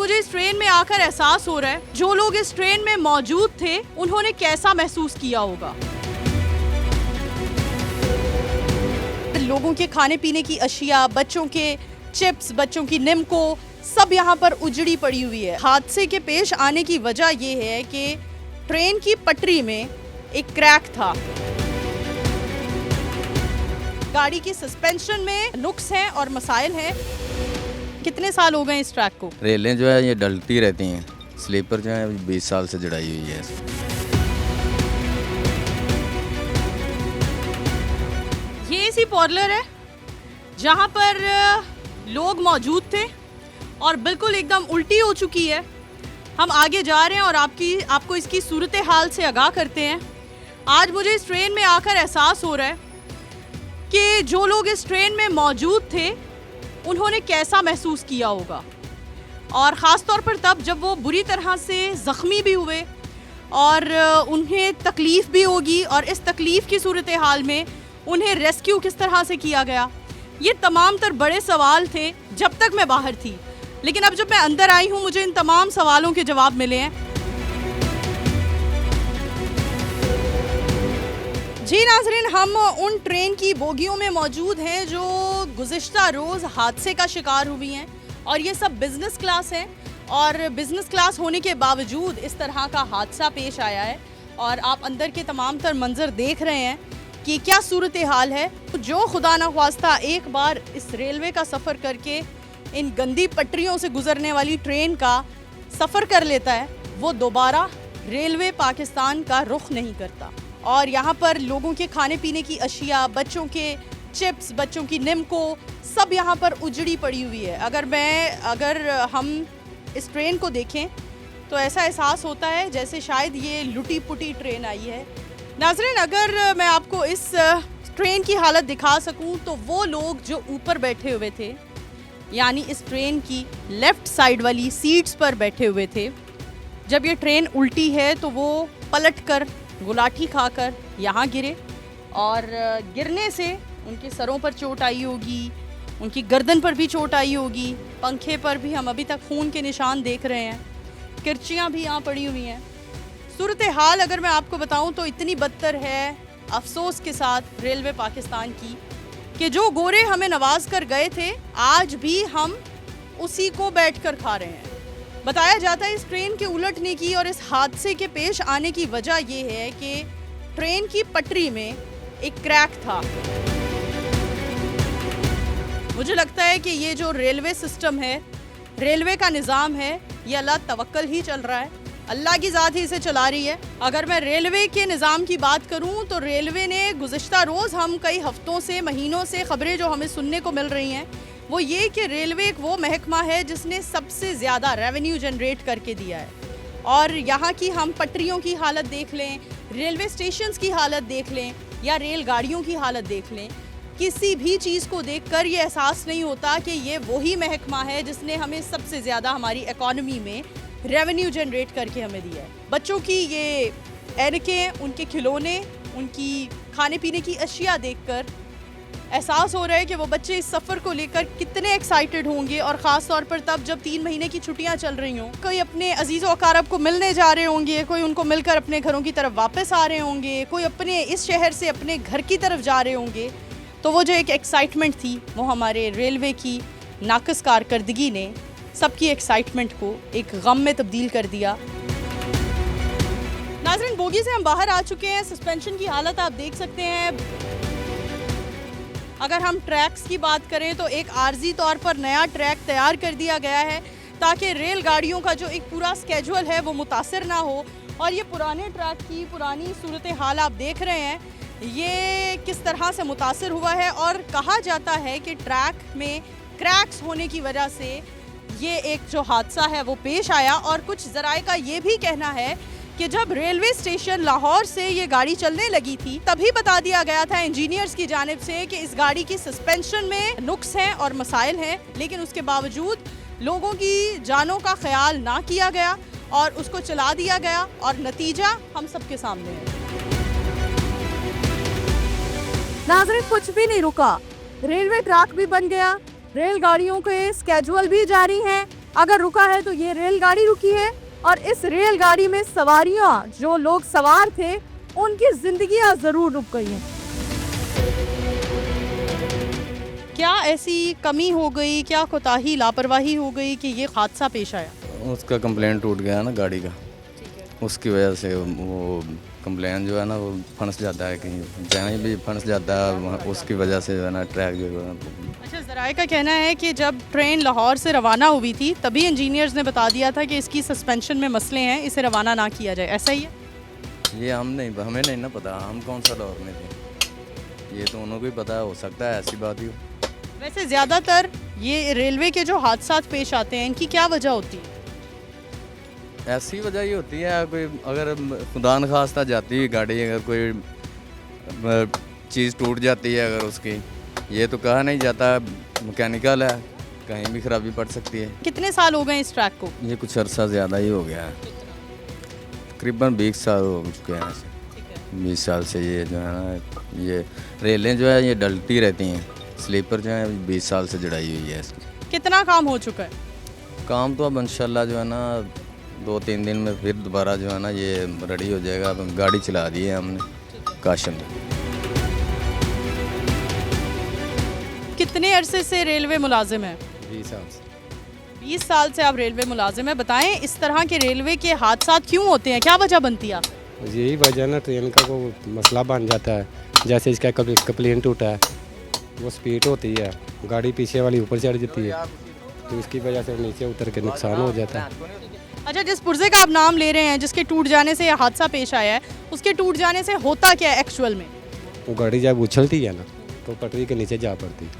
मुझे इस ट्रेन में आकर एहसास हो रहा है, जो लोग इस ट्रेन में मौजूद थे उन्होंने कैसा महसूस किया होगा। लोगों के खाने पीने की अशिया, बच्चों के चिप्स, बच्चों की निम्को, सब यहाँ पर उजड़ी पड़ी हुई है। हादसे के पेश आने की वजह यह है कि ट्रेन की पटरी में एक क्रैक था। गाड़ी की सस्पेंशन में नुक्स हैं और मसाइल हैं। कितने साल हो गए इस ट्रैक को? रेलें जो है ये डलती रहती हैं। स्लीपर जो है 20 साल से जड़ाई हुई है। ये इसी पार्लर है जहाँ पर लोग मौजूद थे और बिल्कुल एकदम उल्टी हो चुकी है। हम आगे जा रहे हैं और आपको इसकी सूरत हाल से आगाह करते हैं। आज मुझे इस ट्रेन में आकर एहसास हो रहा है कि जो लोग इस ट्रेन में मौजूद थे उन्होंने कैसा महसूस किया होगा, और ख़ास तौर पर तब जब वो बुरी तरह से ज़ख्मी भी हुए और उन्हें तकलीफ़ भी होगी, और इस तकलीफ़ की सूरत हाल में उन्हें रेस्क्यू किस तरह से किया गया। ये तमाम तर बड़े सवाल थे जब तक मैं बाहर थी, लेकिन अब जब मैं अंदर आई हूँ मुझे इन तमाम सवालों के जवाब मिले हैं। जी नाज़रीन, हम उन ट्रेन की बोगियों में मौजूद हैं जो गुज़िश्ता रोज़ हादसे का शिकार हुई हैं, और ये सब बिज़नेस क्लास है, और बिज़नेस क्लास होने के बावजूद इस तरह का हादसा पेश आया है। और आप अंदर के तमाम तर मंजर देख रहे हैं कि क्या सूरत हाल है। जो खुदा न ख्वास्ता एक बार इस रेलवे का सफ़र करके इन गंदी पटरियों से गुजरने वाली ट्रेन का सफ़र कर लेता है, वो दोबारा रेलवे पाकिस्तान का रुख नहीं करता। और यहाँ पर लोगों के खाने पीने की अशिया, बच्चों के चिप्स, बच्चों की निम्को, सब यहाँ पर उजड़ी पड़ी हुई है। अगर हम इस ट्रेन को देखें तो ऐसा एहसास होता है जैसे शायद ये लुटी पुटी ट्रेन आई है। नाज़रीन, अगर मैं आपको इस ट्रेन की हालत दिखा सकूं तो वो लोग जो ऊपर बैठे हुए थे, यानी इस ट्रेन की लेफ़्ट साइड वाली सीट्स पर बैठे हुए थे, जब ये ट्रेन उल्टी है तो वो पलट कर गुलाठी खाकर यहाँ गिरे, और गिरने से उनके सरों पर चोट आई होगी, उनकी गर्दन पर भी चोट आई होगी, पंखे पर भी हम अभी तक खून के निशान देख रहे हैं, किरचियाँ भी यहाँ पड़ी हुई हैं। सूरत हाल अगर मैं आपको बताऊं तो इतनी बदतर है अफसोस के साथ रेलवे पाकिस्तान की कि जो गोरे हमें नवाज कर गए थे आज भी हम उसी को बैठकर खा रहे हैं। बताया जाता है इस ट्रेन के उलटने की और इस हादसे के पेश आने की वजह यह है कि ट्रेन की पटरी में एक क्रैक था। मुझे लगता है कि ये जो रेलवे सिस्टम है, रेलवे का निज़ाम है, ये अल्लाह तवक्कल ही चल रहा है, अल्लाह की ज़ात ही इसे चला रही है। अगर मैं रेलवे के निज़ाम की बात करूं तो रेलवे ने गुज़िश्ता रोज़ हम कई हफ्तों से, महीनों से खबरें जो हमें सुनने को मिल रही हैं वो ये कि रेलवे एक वो महकमा है जिसने सबसे ज़्यादा रेवेन्यू जनरेट करके दिया है। और यहाँ की हम पटरियों की हालत देख लें, रेलवे स्टेशंस की हालत देख लें, या रेलगाड़ियों की हालत देख लें, किसी भी चीज़ को देखकर ये एहसास नहीं होता कि ये वही महकमा है जिसने हमें सबसे ज़्यादा हमारी इकॉनमी में रेवेन्यू जनरेट करके हमें दिया है। बच्चों की ये ऐनकें, उनके खिलौने, उनकी खाने पीने की अशिया देखकर एहसास हो रहा है कि वो बच्चे इस सफ़र को लेकर कितने एक्साइटेड होंगे, और ख़ास तौर पर तब जब 3 महीने की छुट्टियां चल रही हों। कोई अपने अजीज़ व अकारब को मिलने जा रहे होंगे, कोई उनको मिलकर अपने घरों की तरफ वापस आ रहे होंगे, कोई अपने इस शहर से अपने घर की तरफ जा रहे होंगे। तो वो जो एक एक्साइटमेंट थी वो हमारे रेलवे की नाक़िस कारकर्दगी ने सबकी एक्साइटमेंट को एक गम में तब्दील कर दिया। नाज़रीन, बोगी से हम बाहर आ चुके हैं। सस्पेंशन की हालत आप देख सकते हैं। अगर हम ट्रैक्स की बात करें तो एक आर्जी तौर पर नया ट्रैक तैयार कर दिया गया है ताकि रेलगाड़ियों का जो एक पूरा स्केड्यूल है वो मुतासर ना हो। और ये पुराने ट्रैक की पुरानी सूरत हाल आप देख रहे हैं, ये किस तरह से मुतासर हुआ है। और कहा जाता है कि ट्रैक में क्रैक्स होने की वजह से ये एक जो हादसा है वो पेश आया। और कुछ ज़राए का ये भी कहना है कि जब रेलवे स्टेशन लाहौर से ये गाड़ी चलने लगी थी तभी बता दिया गया था इंजीनियर्स की जानिब से कि इस गाड़ी की सस्पेंशन में नुक्स हैं और मसाइल हैं, लेकिन उसके बावजूद लोगों की जानों का ख्याल ना किया गया और उसको चला दिया गया, और नतीजा हम सबके सामने है। नाज़रीन, कुछ भी नहीं रुका, रेलवे ट्रैक भी बन गया, रेलगाड़ियों के स्केड्यूल भी जारी हैं, अगर रुका है तो ये रेलगाड़ी रुकी है और इस रेलगाड़ी में सवारियां, जो लोग सवार थे, उनकी जिंदगियां जरूर रुक गई हैं। क्या ऐसी कमी हो गई, क्या कोताही, लापरवाही हो गई कि ये हादसा पेश आया? उसका कंप्लेन टूट गया ना गाड़ी का, उसकी वजह से वो कंप्लेन जो है ना वो फंस जाता है, कहीं जहाँ भी फंस जाता है उसकी वजह से जो है ना ट्रैक जो है। अच्छा, ज़राए का कहना है कि जब ट्रेन लाहौर से रवाना हुई थी तभी इंजीनियर्स ने बता दिया था कि इसकी सस्पेंशन में मसले हैं, इसे रवाना ना किया जाए, ऐसा ही है? ये हमें नहीं ना पता, हम कौन सा दौर में थे, ये तो उनको ही पता है, हो सकता है ऐसी बात ही हो। वैसे ज़्यादातर ये रेलवे के जो हादसात पेश आते हैं इनकी क्या वजह होती है? ऐसी वजह ही होती है, कोई अगर खुदा न खास्ता जाती है गाड़ी, अगर कोई चीज़ टूट जाती है अगर उसकी, ये तो कहा नहीं जाता, मैकेनिकल है, कहीं भी खराबी पड़ सकती है। कितने साल हो गए इस ट्रैक को? ये कुछ अरसा ज़्यादा ही हो गया है, तकरीबन 20 साल हो चुके हैं ऐसे। 20 साल से ये जो है ना, ये रेलें जो है ये डलती रहती हैं, स्लीपर जो है 20 साल से जड़ाई हुई है इसकी। कितना काम हो चुका है? काम तो अब इंशाल्लाह जो है ना 2-3 दिन में फिर दोबारा जो है ना ये रेडी हो जाएगा। अब गाड़ी चला दी है हमने काशन में। कितने अरसे से रेलवे मुलाजिम है? 20 साल से। 20 साल से आप रेलवे मुलाजिम है। बताएं इस तरह के रेलवे के हादसात क्यों होते हैं, क्या वजह बनती है? यही वजह ना, ट्रेन का वो मसला बन जाता है। जैसे इसका कप्लेन टूटा है, वो स्पीड होती है, गाड़ी पीछे वाली ऊपर चढ़ जाती है, तो इसकी वजह से नीचे उतर के नुकसान हो जाता है। अच्छा, जिस पुर्जे का आप नाम ले रहे हैं, जिसके टूट जाने से यह हादसा पेश आया है, उसके टूट जाने से होता क्या है एक्चुअल में? वो गाड़ी जब उछलती है ना तो पटरी के नीचे जा पड़ती है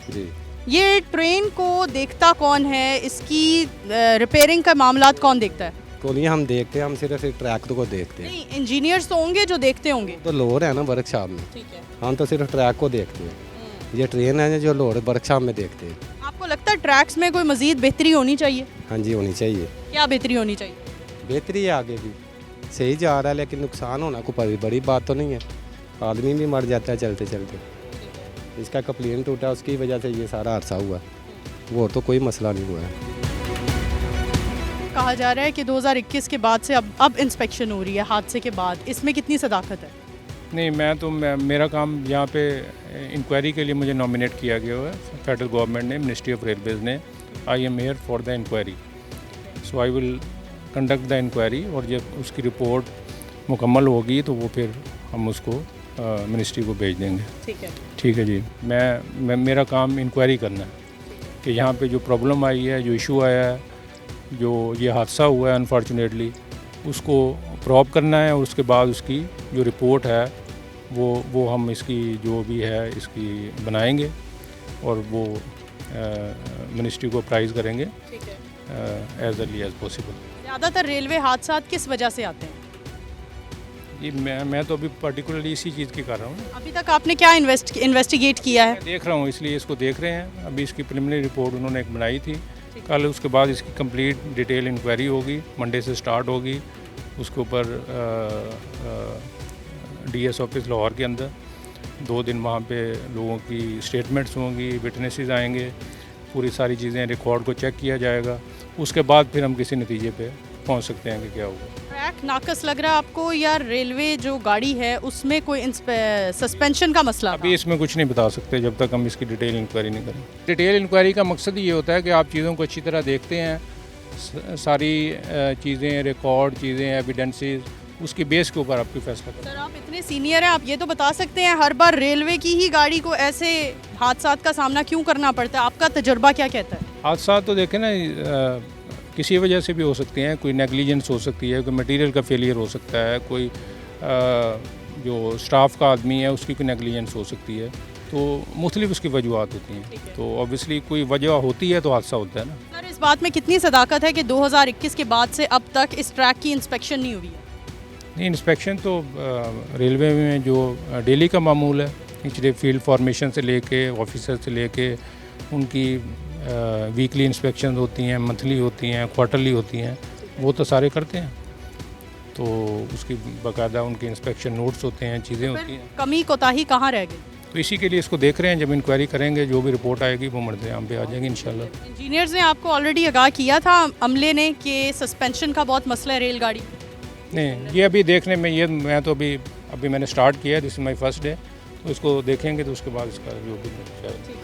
जी। ये ट्रेन को देखता कौन है, इसकी रिपेयरिंग का मामलात कौन देखता है? तो नहीं हम देखते हैं, हम सिर्फ एक ट्रैक को देखते हैं। नहीं, इंजीनियर्स तो होंगे जो देखते होंगे। तो लोड है ना वर्कशॉप में, ठीक है। हम तो सिर्फ ट्रैक को देखते हैं। ये ट्रेन है जो लोड वर्कशॉप में देखते हैं। आपको लगता है ट्रैक्स में कोई मजीद बेहतरी होनी चाहिए? हाँ जी, होनी चाहिए। क्या बेहतरी होनी चाहिए? बेहतरी है, आगे भी सही जा रहा है, लेकिन नुकसान होना कोई बड़ी बात तो नहीं है। आदमी भी मर जाता है चलते चलते। इसका कप्लेन टूटा, उसकी वजह से ये सारा हादसा हुआ, वो तो कोई मसला नहीं हुआ है। कहा जा रहा है कि 2021 के बाद से अब इंस्पेक्शन हो रही है हादसे के बाद, इसमें कितनी सदाकत है? नहीं, मेरा काम यहाँ पे इंक्वायरी के लिए मुझे नॉमिनेट किया गया है फेडरल गवर्नमेंट ने, मिनिस्ट्री ऑफ रेलवेज ने। I am here for the inquiry, so I will conduct the inquiry, और जब उसकी रिपोर्ट मुकम्मल होगी तो वो फिर हम उसको मिनिस्ट्री को भेज देंगे। ठीक है जी। मेरा काम इंक्वायरी करना है कि यहाँ पे जो प्रॉब्लम आई है, जो इशू आया है, जो ये हादसा हुआ है अनफॉर्चुनेटली, उसको प्रॉब करना है, और उसके बाद उसकी जो रिपोर्ट है वो हम इसकी जो भी है इसकी बनाएंगे और वो मिनिस्ट्री को प्राइज़ करेंगे एज अर्ली एज पॉसिबल। ज़्यादातर रेलवे हादसा किस वजह से आते हैं? ये मैं तो अभी पर्टिकुलरली इसी चीज़ की कर रहा हूँ। अभी तक आपने क्या इन्वेस्टिगेट किया है? मैं देख रहा हूँ, इसलिए इसको देख रहे हैं। अभी इसकी प्रिलिमिनरी रिपोर्ट उन्होंने एक बनाई थी कल, उसके बाद इसकी कंप्लीट डिटेल इंक्वायरी होगी, मंडे से स्टार्ट होगी। उसके ऊपर डीएस ऑफिस लाहौर के अंदर 2 दिन वहाँ पे लोगों की स्टेटमेंट्स होंगी, विटनेसेस आएंगे, पूरी सारी चीज़ें रिकॉर्ड को चेक किया जाएगा। उसके बाद फिर हम किसी नतीजे पे पहुँच सकते हैं कि क्या होगा। ट्रैक नाकस लग रहा है आपको, या रेलवे जो गाड़ी है उसमें कोई सस्पेंशन का मसला? अभी इसमें कुछ नहीं बता सकते जब तक हम इसकी डिटेल इंक्वायरी नहीं करें। डिटेल इंक्वायरी का मकसद ये होता है कि आप चीज़ों को अच्छी तरह देखते हैं, सारी चीज़ें, रिकॉर्ड चीज़ें, एविडेंसेस, उसकी बेस के ऊपर आपकी फैसला करें। सर, आप इतने सीनियर हैं, आप ये तो बता सकते हैं हर बार रेलवे की ही गाड़ी को ऐसे हादसात का सामना क्यों करना पड़ता है? आपका तजुर्बा क्या कहता है? हादसा तो देखें ना, किसी वजह से भी हो सकते हैं। कोई नेग्लिजेंस हो सकती है, कोई मटेरियल का फेलियर हो सकता है, कोई जो स्टाफ का आदमी है उसकी कोई नेग्लिजेंस हो सकती है, तो मुख्तलिफ उसकी वजूहत होती हैं। तो ऑब्वियसली कोई वजह होती है तो हादसा होता है ना। सर, इस बात में कितनी सदाकत है कि 2021 के बाद से अब तक इस ट्रैक की इंस्पेक्शन नहीं हुई है? नहीं, इंस्पेक्शन तो रेलवे में जो डेली का मामूल है, पिछले फील्ड फॉर्मेशन से लेके ऑफिसर से लेके उनकी वीकली इंस्पेक्शन होती हैं, मंथली होती हैं, क्वार्टरली होती हैं, वो तो सारे करते हैं। तो उसकी बाकायदा उनके इंस्पेक्शन नोट्स होते हैं, चीज़ें होती हैं। कमी कोताही कहाँ रह गई? तो इसी के लिए इसको देख रहे हैं, जब इंक्वायरी करेंगे जो भी रिपोर्ट आएगी वो मर्द-ए-आम पे आ जाएगी इंशाल्लाह। इंजीनियर्स ने आपको ऑलरेडी आगाह किया था अमले ने कि सस्पेंशन का बहुत मसला है रेलगाड़ी। नहीं, ये अभी देखने में, ये मैं तो अभी मैंने स्टार्ट किया है, this is my first day, तो इसको देखेंगे तो उसके बाद इसका जो भी शायद।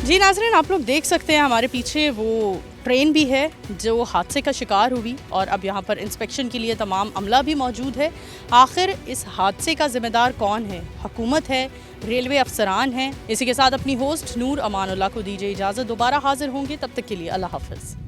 जी नाज़रीन, आप लोग देख सकते हैं हमारे पीछे वो ट्रेन भी है जो हादसे का शिकार हुई और अब यहाँ पर इंस्पेक्शन के लिए तमाम अमला भी मौजूद है। आखिर इस हादसे का ज़िम्मेदार कौन है? हुकूमत है, रेलवे अफसरान हैं। इसी के साथ अपनी होस्ट नूर अमानुल्लाह को दीजिए इजाज़त। दोबारा हाजिर होंगे, तब तक के लिए अल्लाह हाफ़िज़।